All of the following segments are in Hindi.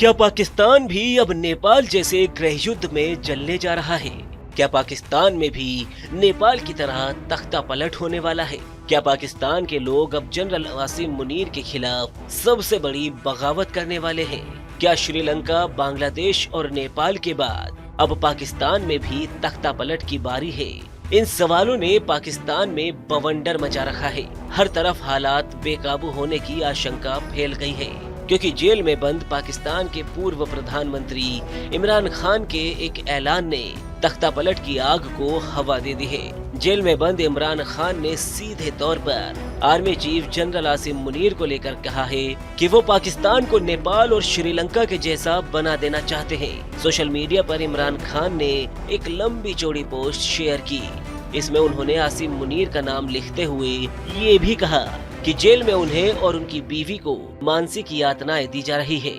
क्या पाकिस्तान भी अब नेपाल जैसे गृह युद्ध में जलने जा रहा है? क्या पाकिस्तान में भी नेपाल की तरह तख्ता पलट होने वाला है? क्या पाकिस्तान के लोग अब जनरल आसिम मुनीर के खिलाफ सबसे बड़ी बगावत करने वाले हैं? क्या श्रीलंका, बांग्लादेश और नेपाल के बाद अब पाकिस्तान में भी तख्ता पलट की बारी है? इन सवालों ने पाकिस्तान में बवंडर मचा रखा है। हर तरफ हालात बेकाबू होने की आशंका फैल गई है, क्योंकि जेल में बंद पाकिस्तान के पूर्व प्रधानमंत्री इमरान खान के एक ऐलान ने तख्ता पलट की आग को हवा दे दी है। जेल में बंद इमरान खान ने सीधे तौर पर army chief general Asim Munir को लेकर कहा है कि वो पाकिस्तान को नेपाल और श्रीलंका के जैसा बना देना चाहते हैं। सोशल मीडिया पर इमरान खान ने एक लंबी चौड़ी पोस्ट शेयर की। इसमें उन्होंने आसिम मुनीर का नाम लिखते हुए ये भी कहा कि जेल में उन्हें और उनकी बीवी को मानसिक यातनाएं दी जा रही है।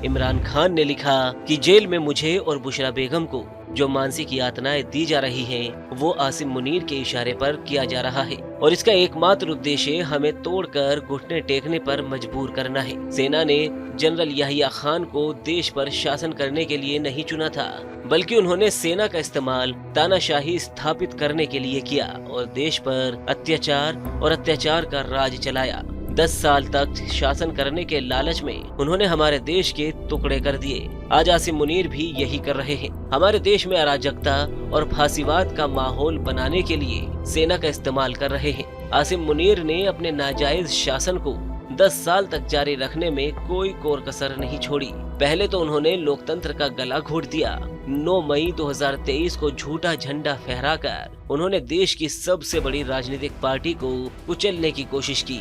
इमरान खान ने लिखा कि जेल में मुझे और बुशरा बेगम को जो मानसिक यातनाएं दी जा रही हैं, वो आसिम मुनीर के इशारे पर किया जा रहा है और इसका एकमात्र उद्देश्य हमें तोड़कर घुटने टेकने पर मजबूर करना है। सेना ने जनरल याहिया खान को देश पर शासन करने के लिए नहीं चुना था, बल्कि उन्होंने सेना का इस्तेमाल तानाशाही स्थापित करने के लिए किया और देश पर अत्याचार का राज चलाया। 10 साल तक शासन करने के लालच में उन्होंने हमारे देश के टुकड़े कर दिए। आज आसिम मुनीर भी यही कर रहे हैं। हमारे देश में अराजकता और फांसीवाद का माहौल बनाने के लिए सेना का इस्तेमाल कर रहे हैं। आसिम मुनीर ने अपने नाजायज शासन को 10 साल तक जारी रखने में कोई कोर कसर नहीं छोड़ी। पहले तो उन्होंने लोकतंत्र का गला घोट दिया। 9 मई 2023 को झूठा झंडा फहराकर उन्होंने देश की सबसे बड़ी राजनीतिक पार्टी को कुचलने की कोशिश की।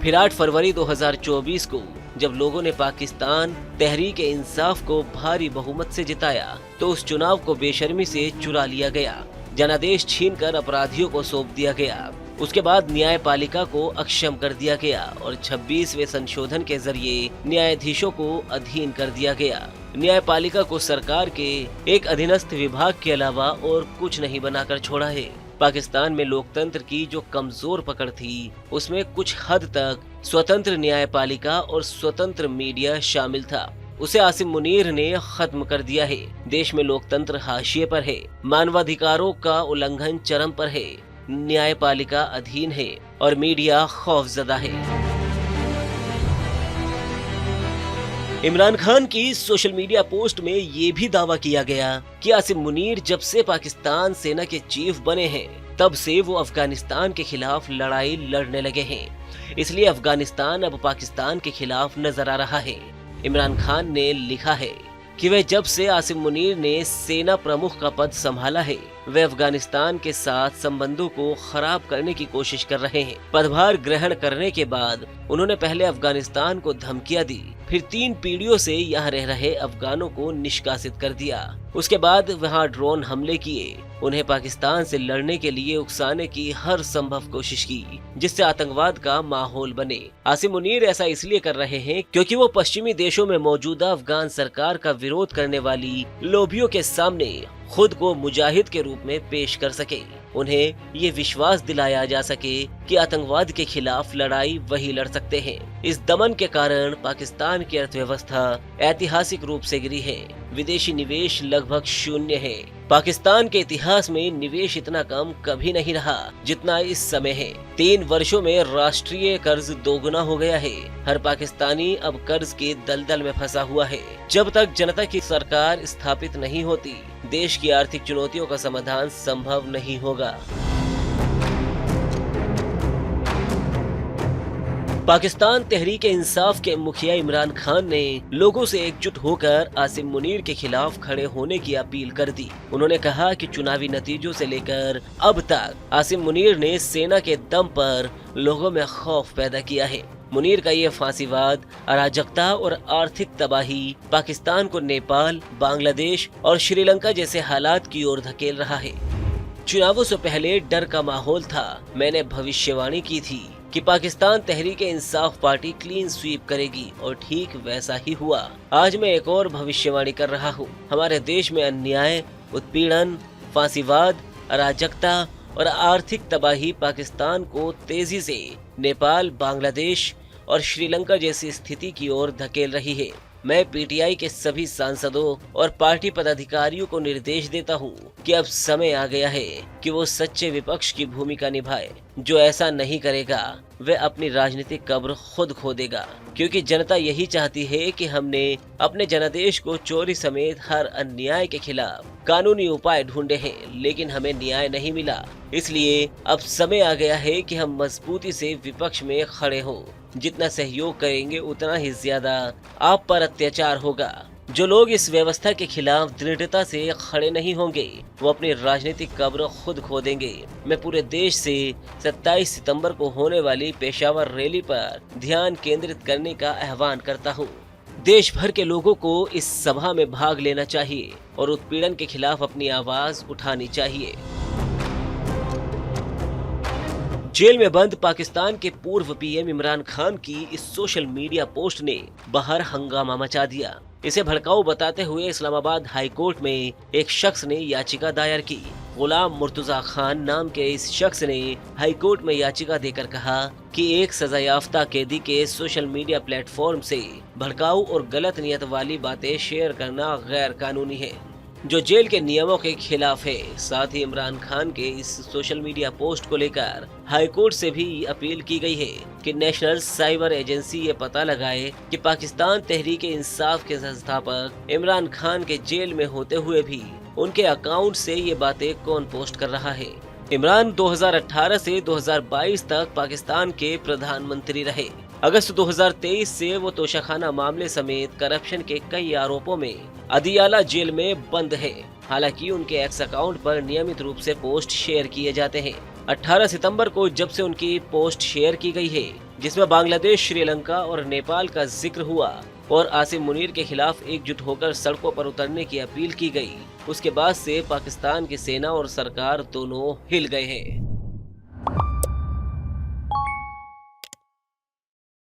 फिर 8 फरवरी 2024 को जब लोगों ने पाकिस्तान तहरीक इंसाफ को भारी बहुमत से जिताया, तो उस चुनाव को बेशर्मी से चुरा लिया गया। जनादेश छीनकर अपराधियों को सौंप दिया गया। उसके बाद न्यायपालिका को अक्षम कर दिया गया और 26वें संशोधन के जरिए न्यायाधीशों को अधीन कर दिया गया। न्यायपालिका को सरकार के एक अधीनस्थ विभाग के अलावा और कुछ नहीं बनाकर छोड़ा है। पाकिस्तान में लोकतंत्र की जो कमजोर पकड़ थी, उसमें कुछ हद तक स्वतंत्र न्यायपालिका और स्वतंत्र मीडिया शामिल था। उसे आसिम मुनीर ने खत्म कर दिया है। देश में लोकतंत्र हाशिए पर है, मानवाधिकारों का उल्लंघन चरम पर है, न्यायपालिका अधीन है और मीडिया खौफजदा है। इमरान खान की सोशल मीडिया पोस्ट में ये भी दावा किया गया कि आसिम मुनीर जब से पाकिस्तान सेना के चीफ बने हैं, तब से वो अफगानिस्तान के खिलाफ लड़ाई लड़ने लगे हैं। इसलिए अफगानिस्तान अब पाकिस्तान के खिलाफ नजर आ रहा है। इमरान खान ने लिखा है कि वह जब से आसिम मुनीर ने सेना प्रमुख का पद संभाला है, वे अफगानिस्तान के साथ संबंधों को खराब करने की कोशिश कर रहे हैं। पदभार ग्रहण करने के बाद उन्होंने पहले अफगानिस्तान को धमकियां दी, फिर 3 पीढ़ियों से यहाँ रह रहे अफगानों को निष्कासित कर दिया। उसके बाद वहाँ ड्रोन हमले किए, उन्हें पाकिस्तान से लड़ने के लिए उकसाने की हर संभव कोशिश की, जिससे आतंकवाद का माहौल बने। आसिम मुनीर ऐसा इसलिए कर रहे हैं क्योंकि वो पश्चिमी देशों में मौजूदा अफगान सरकार का विरोध करने वाली लोबियों के सामने खुद को मुजाहिद के रूप में पेश कर सके। उन्हें ये विश्वास दिलाया जा सके कि आतंकवाद के खिलाफ लड़ाई वही लड़ सकते हैं। इस दमन के कारण पाकिस्तान की अर्थव्यवस्था ऐतिहासिक रूप से गिरी है। विदेशी निवेश लगभग शून्य है। पाकिस्तान के इतिहास में निवेश इतना कम कभी नहीं रहा जितना इस समय है। 3 वर्षों में राष्ट्रीय कर्ज दोगुना हो गया है। हर पाकिस्तानी अब कर्ज के दलदल में फंसा हुआ है। जब तक जनता की सरकार स्थापित नहीं होती, देश की आर्थिक चुनौतियों का समाधान संभव नहीं होगा। पाकिस्तान तहरीक इंसाफ के मुखिया इमरान खान ने लोगों से एकजुट होकर आसिम मुनीर के खिलाफ खड़े होने की अपील कर दी। उन्होंने कहा कि चुनावी नतीजों से लेकर अब तक आसिम मुनीर ने सेना के दम पर लोगों में खौफ पैदा किया है। मुनीर का ये फांसीवाद, अराजकता और आर्थिक तबाही पाकिस्तान को नेपाल, बांग्लादेश और श्रीलंका जैसे हालात की ओर धकेल रहा है। चुनावों से पहले डर का माहौल था। मैंने भविष्यवाणी की थी कि Pakistan Tehreek Insaf party clean sweep करेगी और ठीक वैसा ही हुआ। आज मैं एक और भविष्यवाणी कर रहा हूँ। हमारे देश में अन्याय, उत्पीड़न, फांसीवाद, अराजकता और आर्थिक तबाही पाकिस्तान को तेजी से नेपाल, बांग्लादेश और श्रीलंका जैसी स्थिति की ओर धकेल रही है। मैं पीटीआई के सभी सांसदों और पार्टी पदाधिकारियों को निर्देश देता हूं कि अब समय आ गया है कि वो सच्चे विपक्ष की भूमिका निभाए। जो ऐसा नहीं करेगा वह अपनी राजनीतिक कब्र खुद खोदेगा, क्योंकि जनता यही चाहती है कि हमने अपने जनादेश को चोरी समेत हर अन्याय के खिलाफ कानूनी उपाय ढूंढे हैं, लेकिन हमें न्याय नहीं मिला। इसलिए अब समय आ गया है कि हम मजबूती से विपक्ष में खड़े हों। जितना सहयोग करेंगे उतना ही ज्यादा आप पर अत्याचार होगा। जो लोग इस व्यवस्था के खिलाफ दृढ़ता से खड़े नहीं होंगे वो अपनी राजनीतिक कब्र खुद खोदेंगे। मैं पूरे देश से 27 सितंबर को होने वाली पेशावर रैली पर ध्यान केंद्रित करने का आह्वान करता हूँ। देश भर के लोगों को इस सभा में भाग लेना चाहिए और उत्पीड़न के खिलाफ अपनी आवाज उठानी चाहिए। जेल में बंद पाकिस्तान के पूर्व पीएम इमरान खान की इस सोशल मीडिया पोस्ट ने बाहर हंगामा मचा दिया। इसे भड़काऊ बताते हुए इस्लामाबाद हाई कोर्ट में एक शख्स ने याचिका दायर की। गुलाम मुर्तजा खान नाम के इस शख्स ने हाई कोर्ट में याचिका देकर कहा कि एक सजायाफ्ता कैदी के सोशल मीडिया प्लेटफॉर्म से भड़काऊ और गलत नियत वाली बातें शेयर करना गैर कानूनी है, जो जेल के नियमों के खिलाफ है। साथ ही इमरान खान के इस सोशल मीडिया पोस्ट को लेकर हाई कोर्ट से भी अपील की गई है कि नेशनल साइबर एजेंसी ये पता लगाए कि पाकिस्तान तहरीक इंसाफ के संस्थापक इमरान खान के जेल में होते हुए भी उनके अकाउंट से ये बातें कौन पोस्ट कर रहा है। इमरान 2018 से 2022 तक पाकिस्तान के प्रधानमंत्री रहे। अगस्त 2023 से वो तोशाखाना मामले समेत करप्शन के कई आरोपों में अदियाला जेल में बंद है। हालांकि उनके एक्स अकाउंट पर नियमित रूप से पोस्ट शेयर किए जाते हैं। 18 सितंबर को जब से उनकी पोस्ट शेयर की गई है, जिसमें बांग्लादेश, श्रीलंका और नेपाल का जिक्र हुआ और आसिम मुनीर के खिलाफ एकजुट होकर सड़कों पर उतरने की अपील की गई, उसके बाद से पाकिस्तान की सेना और सरकार दोनों हिल गए हैं।